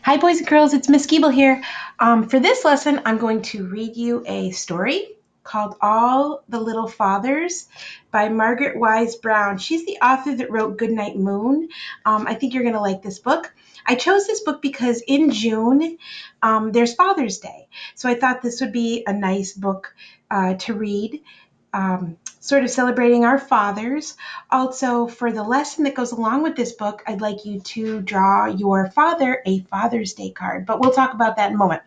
Hi, boys and girls. It's Miss Giebel here. For this lesson, I'm going to read you a story called All the Little Fathers by Margaret Wise Brown. She's the author that wrote Goodnight Moon. I think you're going to like this book. I chose this book because in June, there's Father's Day. So I thought this would be a nice book to read. Sort of celebrating our fathers. Also, for the lesson that goes along with this book, I'd like you to draw your father a Father's Day card, but we'll talk about that in a moment.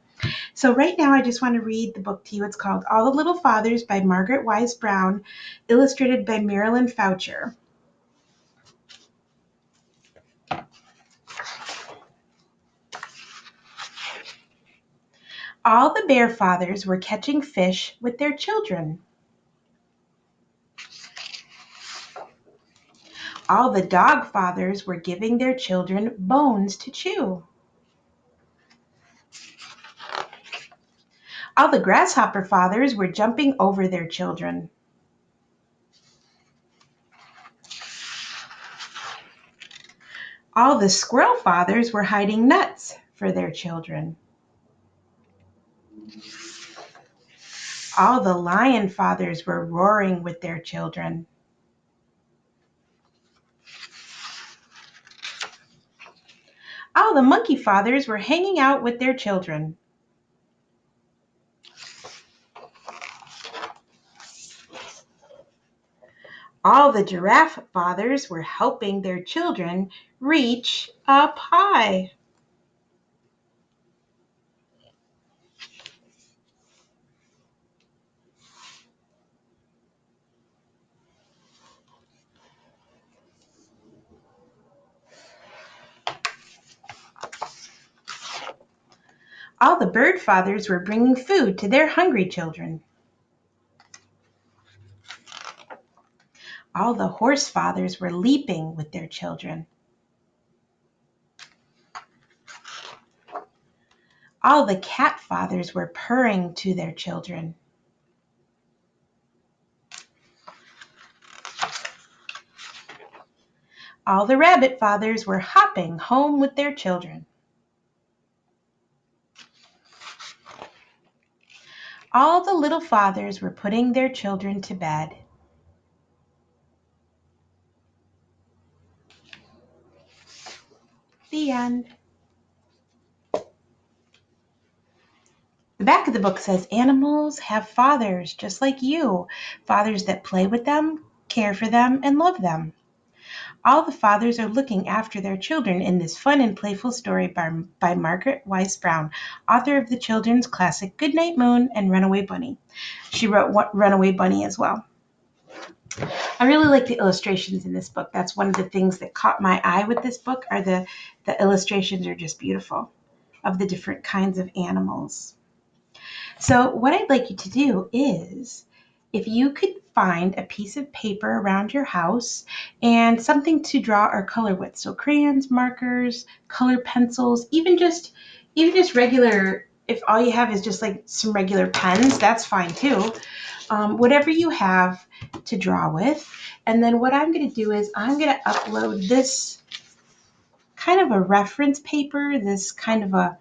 So right now, I just want to read the book to you. It's called All the Little Fathers by Margaret Wise Brown, illustrated by Marilyn Foucher. All the bear fathers were catching fish with their children. All the dog fathers were giving their children bones to chew. All the grasshopper fathers were jumping over their children. All the squirrel fathers were hiding nuts for their children. All the lion fathers were roaring with their children. All the monkey fathers were hanging out with their children. All the giraffe fathers were helping their children reach up high. All the bird fathers were bringing food to their hungry children. All the horse fathers were leaping with their children. All the cat fathers were purring to their children. All the rabbit fathers were hopping home with their children. All the little fathers were putting their children to bed. The end. The back of the book says, animals have fathers just like you, fathers that play with them, care for them, and love them. All the fathers are looking after their children in this fun and playful story by Margaret Wise Brown, author of the children's classic Goodnight Moon and Runaway Bunny. She wrote Runaway Bunny as well. I really like the illustrations in this book. That's one of the things that caught my eye with this book are the illustrations are just beautiful of the different kinds of animals. So what I'd like you to do is, if you could find a piece of paper around your house and something to draw or color with, so crayons, markers, color pencils, even just regular, if all you have is just like some regular pens, that's fine too. Whatever you have to draw with. And then what I'm going to do is I'm going to upload this kind of a reference paper, this kind of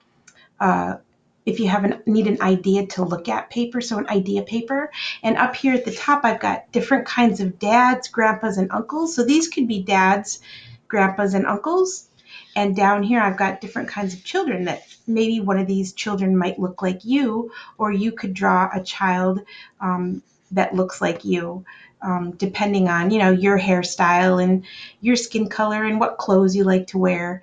a if you need an idea to look at paper, so an idea paper. And up here at the top, I've got different kinds of dads, grandpas, and uncles. So these could be dads, grandpas, and uncles. And down here, I've got different kinds of children that maybe one of these children might look like you, or you could draw a child that looks like you, depending on, your hairstyle and your skin color and what clothes you like to wear.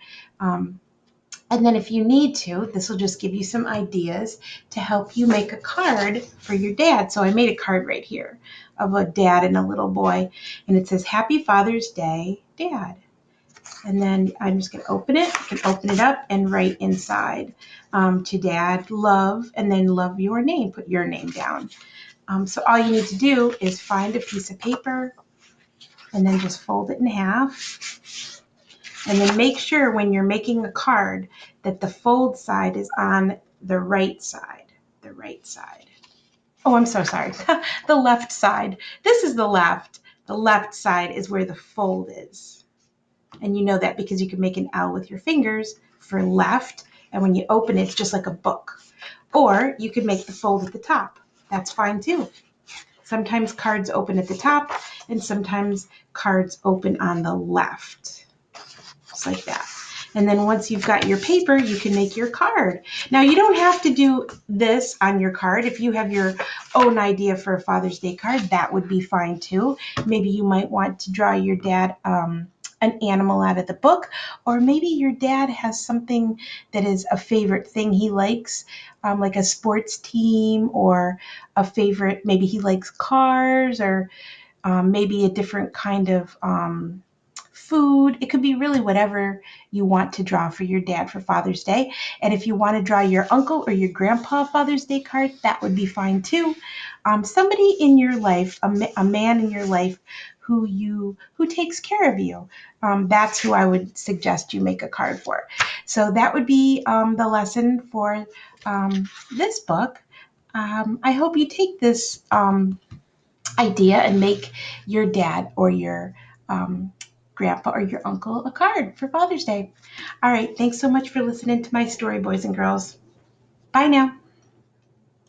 And then if you need to, this will just give you some ideas to help you make a card for your dad. So I made a card right here of a dad and a little boy. And it says, Happy Father's Day, Dad. And then I'm just going to open it. You can open it up and write inside to Dad, love, and then love your name. Put your name down. So all you need to do is find a piece of paper and then just fold it in half. And then make sure when you're making a card that the fold side is on the right side. The right side. Oh, I'm so sorry. The left side. This is the left. The left side is where the fold is. And you know that because you can make an L with your fingers for left And when you open it, it's just like a book. Or you could make the fold at the top. That's fine too. Sometimes cards open at the top, and sometimes cards open on the left. Just like that. And then once you've got your paper, you can make your card. Now, you don't have to do this on your card. If you have your own idea for a Father's Day card, that would be fine too. Maybe you might want to draw your dad an animal out of the book, or maybe your dad has something that is a favorite thing he likes, like a sports team, or a favorite, maybe he likes cars, or maybe a different kind of food. It could be really whatever you want to draw for your dad for Father's Day. And if you want to draw your uncle or your grandpa Father's Day card, that would be fine too. Somebody in your life, a man in your life who takes care of you. That's who I would suggest you make a card for. So that would be the lesson for this book. I hope you take this idea and make your dad or your grandpa or your uncle a card for Father's Day. All right, thanks so much for listening to my story, boys and girls. Bye now.